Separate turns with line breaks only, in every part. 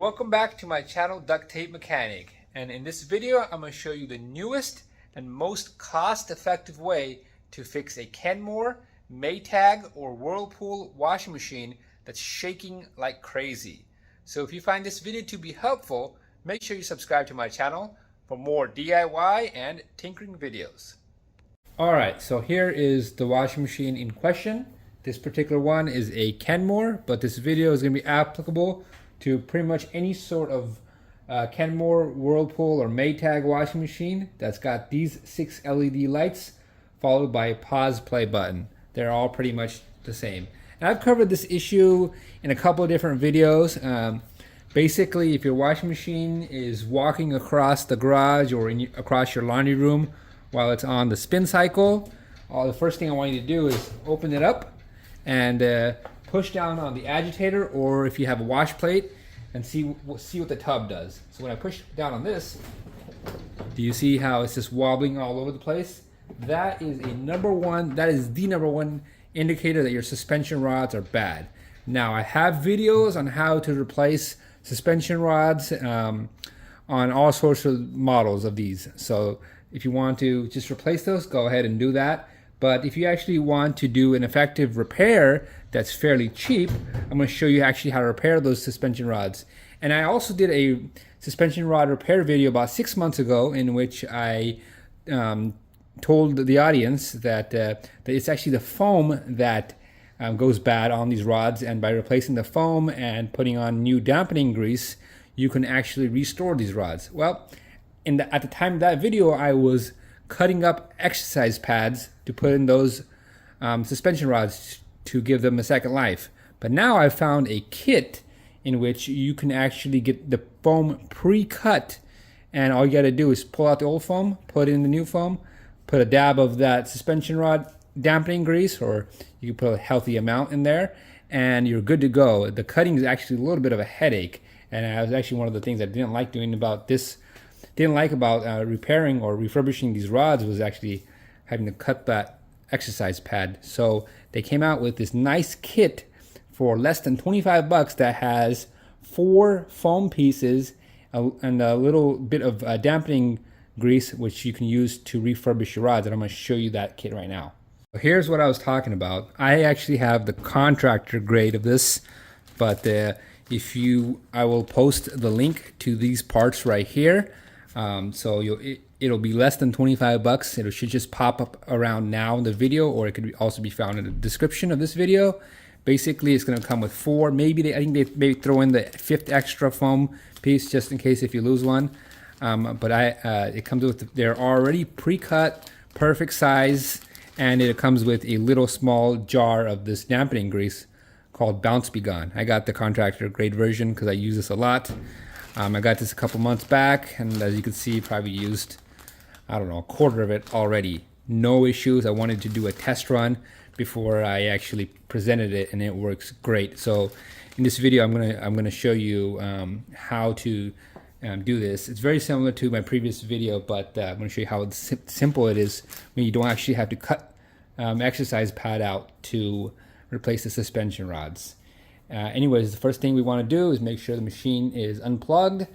Welcome back to my channel, Duct Tape Mechanic, and in this video I'm going to show you the newest and most cost-effective way to fix a Kenmore, Maytag, or Whirlpool washing machine that's shaking like crazy. So if you find this video to be helpful, make sure you subscribe to my channel for more DIY and tinkering videos. Alright, so here is the washing machine in question. This particular one is a Kenmore, but this video is going to be applicable to pretty much any sort of Kenmore, Whirlpool, or Maytag washing machine that's got these 6 LED lights followed by a pause play button. They're all pretty much the same. And I've covered this issue in a couple of different videos. Basically, if your washing machine is walking across the garage or across your laundry room while it's on the spin cycle, the first thing I want you to do is open it up and push down on the agitator, or if you have a wash plate, and see what the tub does. So when I push down on this, do you see how it's just wobbling all over the place? That is the number one indicator that your suspension rods are bad. Now, I have videos on how to replace suspension rods on all sorts of models of these. So if you want to just replace those, go ahead and do that. But if you actually want to do an effective repair that's fairly cheap, I'm going to show you actually how to repair those suspension rods. And I also did a suspension rod repair video about 6 months ago in which I told the audience that it's actually the foam that goes bad on these rods, and by replacing the foam and putting on new dampening grease, you can actually restore these rods. Well, at the time of that video, I was cutting up exercise pads to put in those suspension rods to give them a second life. But now I've found a kit in which you can actually get the foam pre-cut, and all you got to do is pull out the old foam, put in the new foam, put a dab of that suspension rod dampening grease, or you can put a healthy amount in there, and you're good to go. The cutting is actually a little bit of a headache, and that was actually one of the things I didn't like about repairing or refurbishing these rods, was actually having to cut that exercise pad. So they came out with this nice kit for less than 25 bucks that has 4 foam pieces and a little bit of dampening grease, which you can use to refurbish your rods. And I'm going to show you that kit right now. So here's what I was talking about. I actually have the contractor grade of this, but I will post the link to these parts right here. So it'll be less than 25 bucks. It should just pop up around now in the video, or it could also be found in the description of this video. Basically, it's going to come with 4. I think they maybe throw in the 5th extra foam piece just in case if you lose one. But it comes with, they're already pre-cut, perfect size, and it comes with a little small jar of this dampening grease called Bounce Be Gone. I got the contractor grade version because I use this a lot. I got this a couple months back, and as you can see, probably used, I don't know, a quarter of it already. No issues. I wanted to do a test run before I actually presented it, and it works great. So in this video, I'm gonna show you how to do this. It's very similar to my previous video, but I'm gonna show you how simple it is when you don't actually have to cut exercise pad out to replace the suspension rods. Anyways, the first thing we want to do is make sure the machine is unplugged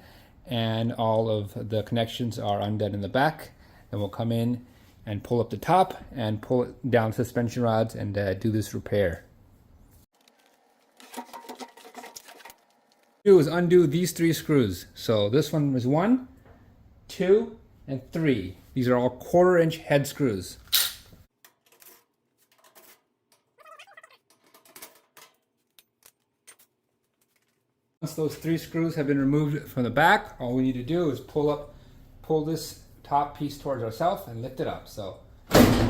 and all of the connections are undone in the back. Then we'll come in and pull up the top and pull it down suspension rods and do this repair. Do is undo these 3 screws. So this one is 1, 2, and 3. These are all 1/4-inch head screws. Once those 3 screws have been removed from the back, all we need to do is pull this top piece towards ourselves and lift it up. So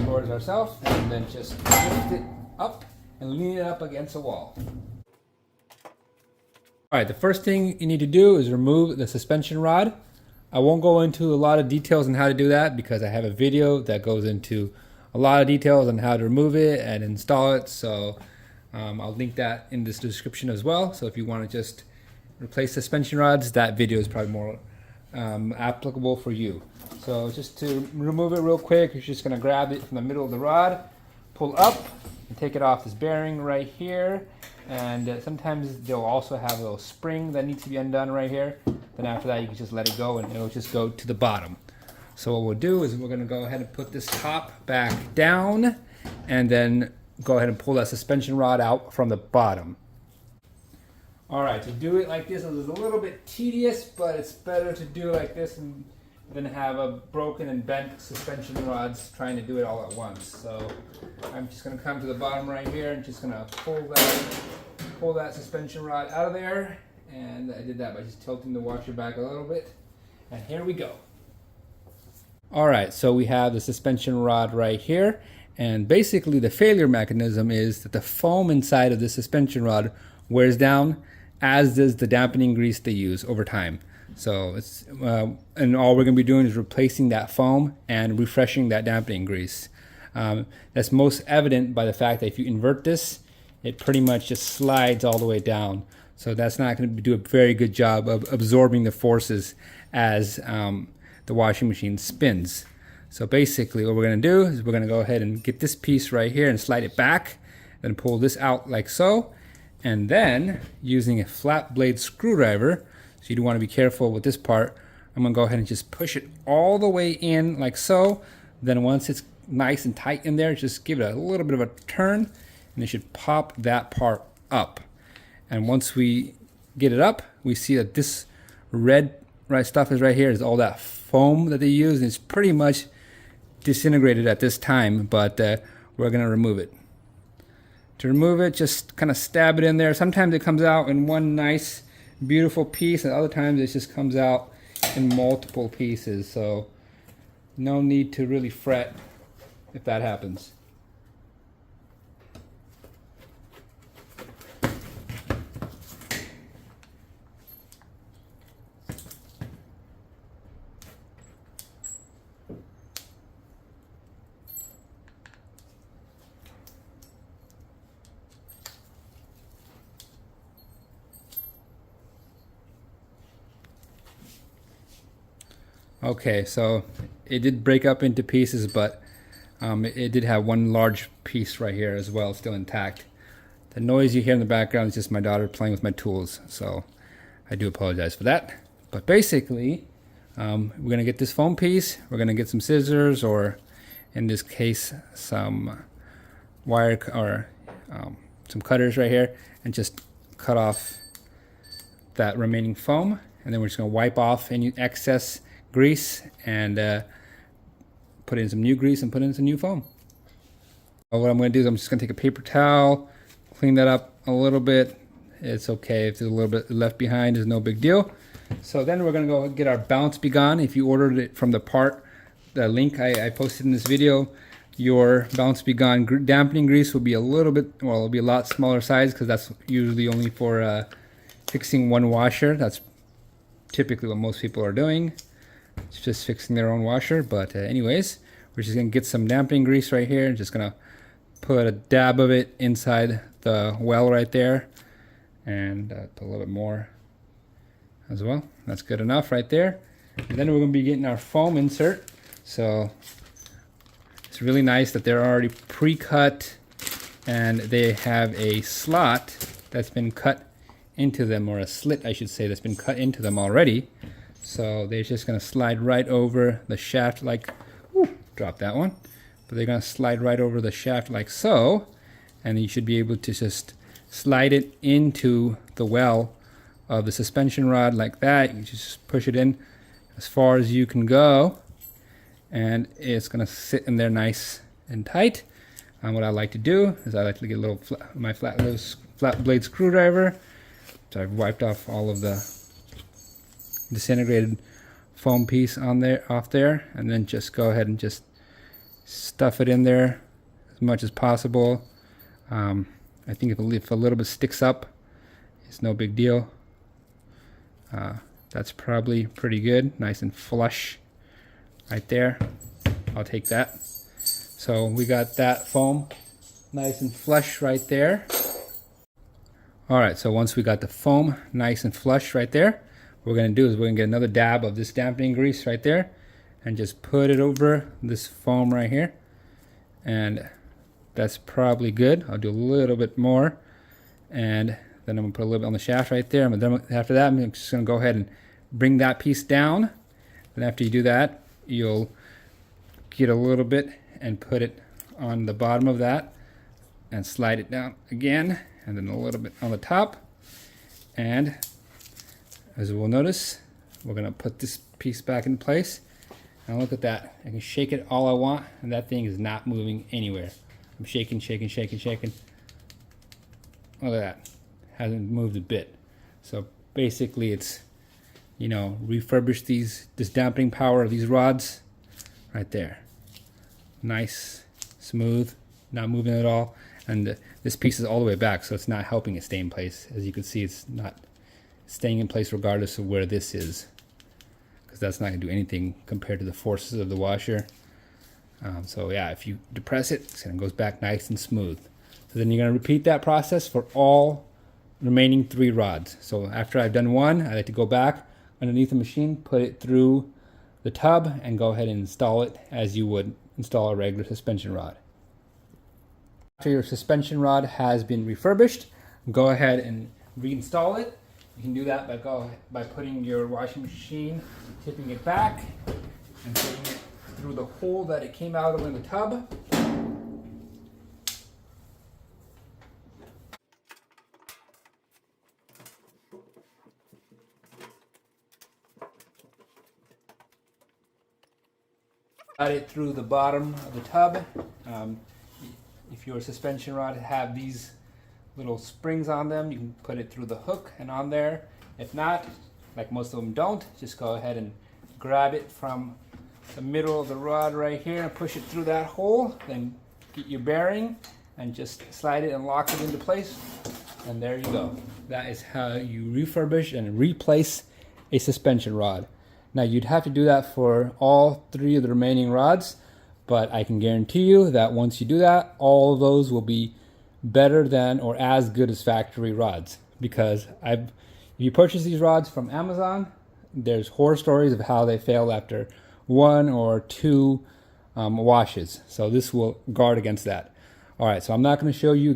towards ourselves, and then just lift it up and lean it up against the wall. Alright, the first thing you need to do is remove the suspension rod. I won't go into a lot of details on how to do that because I have a video that goes into a lot of details on how to remove it and install it. So I'll link that in this description as well. So if you want to just replace suspension rods, that video is probably more applicable for you. So just to remove it real quick, you're just going to grab it from the middle of the rod, pull up, and take it off this bearing right here, And sometimes they'll also have a little spring that needs to be undone right here. Then after that, you can just let it go and it'll just go to the bottom. So what we'll do is we're going to go ahead and put this top back down and then go ahead and pull that suspension rod out from the bottom. All right, to do it like this is a little bit tedious, but it's better to do it like this than have a broken and bent suspension rods trying to do it all at once. So I'm just going to come to the bottom right here and just going to pull that suspension rod out of there. And I did that by just tilting the washer back a little bit. And here we go. All right, so we have the suspension rod right here. And basically the failure mechanism is that the foam inside of the suspension rod wears down, as does the dampening grease they use over time. So it's and all we're going to be doing is replacing that foam and refreshing that dampening grease. That's most evident by the fact that if you invert this, it pretty much just slides all the way down. So that's not going to do a very good job of absorbing the forces as the washing machine spins. So basically what we're going to do is we're going to go ahead and get this piece right here and slide it back, then pull this out like so, and then using a flat blade screwdriver, so you do want to be careful with this part, I'm going to go ahead and just push it all the way in like so. Then once it's nice and tight in there, just give it a little bit of a turn and it should pop that part up. And once we get it up, we see that this red stuff is right here is all that foam that they use, and it's pretty much disintegrated at this time, but we're going to remove it. To remove it, just kind of stab it in there. Sometimes it comes out in one nice beautiful piece, and other times it just comes out in multiple pieces, so no need to really fret if that happens. Okay, so it did break up into pieces, but it did have one large piece right here as well, still intact. The noise you hear in the background is just my daughter playing with my tools, so I do apologize for that. But basically, we're going to get this foam piece, we're going to get some scissors, or in this case, some wire or some cutters right here, and just cut off that remaining foam, and then we're just going to wipe off any excess grease and put in some new grease and put in some new foam. What I'm going to do is I'm just going to take a paper towel, clean that up a little bit. It's okay if there's a little bit left behind, it's no big deal. So then we're going to go get our Bounce Be Gone. If you ordered it from the link I posted in this video, your Bounce Be Gone dampening grease will be a little bit, well, it'll be a lot smaller size, because that's usually only for fixing one washer. That's typically what most people are doing. It's just fixing their own washer, but anyways, we're just gonna get some dampening grease right here. Just gonna put a dab of it inside the well right there, and put a little bit more as well. That's good enough right there. And then we're gonna be getting our foam insert. So it's really nice that they're already pre-cut, and they have a slot that's been cut into them, or a slit I should say, that's been cut into them already. So they're just going to slide right over the shaft like, drop that one. But they're going to slide right over the shaft like so. And you should be able to just slide it into the well of the suspension rod like that. You just push it in as far as you can go. And it's going to sit in there nice and tight. And what I like to do is I like to get a little my flat blade screwdriver. So I've wiped off all of the disintegrated foam piece off there, and then just go ahead and just stuff it in there as much as possible. I think if a little bit sticks up, it's no big deal. That's probably pretty good, nice and flush right there. I'll take that. So we got that foam nice and flush right there. Alright, so once we got the foam nice and flush right there, what we're going to do is we're going to get another dab of this dampening grease right there and just put it over this foam right here. And that's probably good. I'll do a little bit more. And then I'm gonna put a little bit on the shaft right there. After that, I'm just gonna go ahead and bring that piece down. And after you do that, you'll get a little bit and put it on the bottom of that and slide it down again, and then a little bit on the top. And as we'll notice, we're gonna put this piece back in place. And look at that. I can shake it all I want, and that thing is not moving anywhere. I'm shaking, shaking, shaking, shaking. Look at that. Hasn't moved a bit. So basically it's, you know, refurbish this dampening power of these rods right there. Nice, smooth, not moving at all. And this piece is all the way back, so it's not helping it stay in place. As you can see, it's not staying in place regardless of where this is, because that's not going to do anything compared to the forces of the washer. So yeah, if you depress it, it goes back nice and smooth. So then you're going to repeat that process for all remaining 3 rods. So after I've done one, I like to go back underneath the machine, put it through the tub, and go ahead and install it as you would install a regular suspension rod. After your suspension rod has been refurbished, go ahead and reinstall it. You can do that by putting your washing machine, tipping it back, and putting it through the hole that it came out of in the tub. Slide it through the bottom of the tub. If your suspension rod have these little springs on them, you can put it through the hook and on there. If not, like most of them don't, just go ahead and grab it from the middle of the rod right here and push it through that hole. Then get your bearing and just slide it and lock it into place. And there you go. That is how you refurbish and replace a suspension rod. Now you'd have to do that for all 3 of the remaining rods, but I can guarantee you that once you do that, all of those will be better than or as good as factory rods. Because if you purchase these rods from Amazon, there's horror stories of how they fail after 1 or 2 washes. So this will guard against that. All right, so I'm not going to show you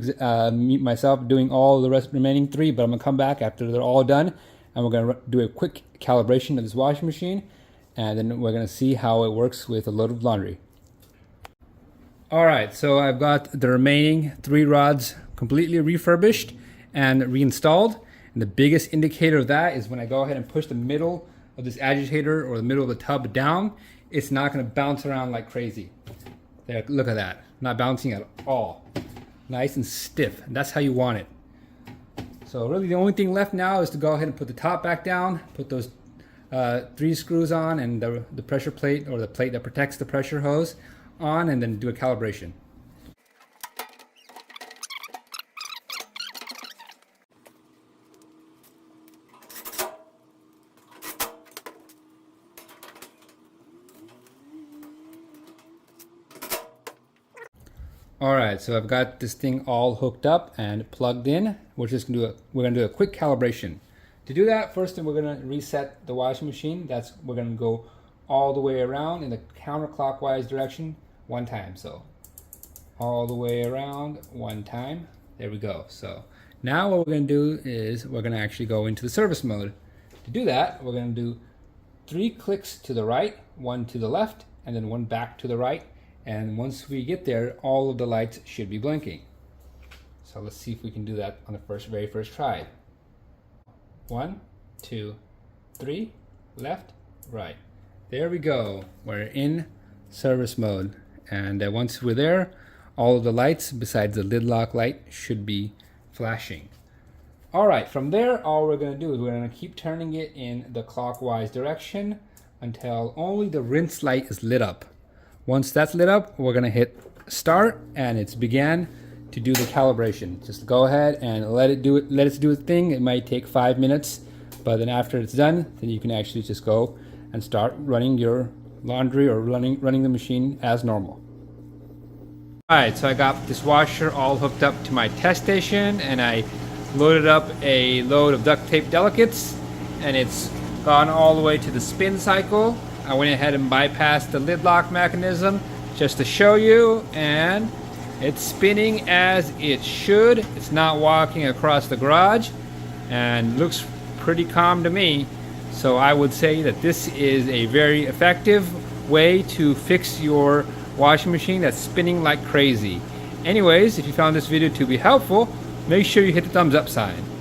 myself doing all the remaining 3, but I'm going to come back after they're all done, and we're going to do a quick calibration of this washing machine, and then we're going to see how it works with a load of laundry. All right, so I've got the remaining 3 rods completely refurbished and reinstalled. And the biggest indicator of that is when I go ahead and push the middle of this agitator or the middle of the tub down, it's not going to bounce around like crazy. There, look at that. Not bouncing at all. Nice and stiff. And that's how you want it. So really the only thing left now is to go ahead and put the top back down, put those 3 screws on, and the pressure plate, or the plate that protects the pressure hose, on, and then do a calibration. Alright, so I've got this thing all hooked up and plugged in. We're gonna do a quick calibration. To do that, first we're gonna reset the washing machine. We're gonna go all the way around in the counterclockwise direction 1 time. So all the way around 1 time. There we go. So now what we're gonna do is we're gonna actually go into the service mode. To do that, we're gonna do 3 clicks to the right, 1 to the left, and then 1 back to the right. And once we get there, all of the lights should be blinking. So let's see if we can do that on the very first try. 1, 2, 3, left, right. There we go. We're in service mode. And once we're there, all of the lights besides the lid lock light should be flashing. All right, from there, all we're gonna do is we're gonna keep turning it in the clockwise direction until only the rinse light is lit up. Once that's lit up, we're gonna hit start, and it's began to do the calibration. Just go ahead and let it do its thing. It might take 5 minutes, but then after it's done, then you can actually just go and start running your laundry or running the machine as normal. All right, so I got this washer all hooked up to my test station, and I loaded up a load of duct tape delicates, and it's gone all the way to the spin cycle. I went ahead and bypassed the lid lock mechanism just to show you, and It's spinning as it should. It's not walking across the garage and looks pretty calm to me. So I would say that this is a very effective way to fix your washing machine that's spinning like crazy. Anyways, if you found this video to be helpful, make sure you hit the thumbs up sign.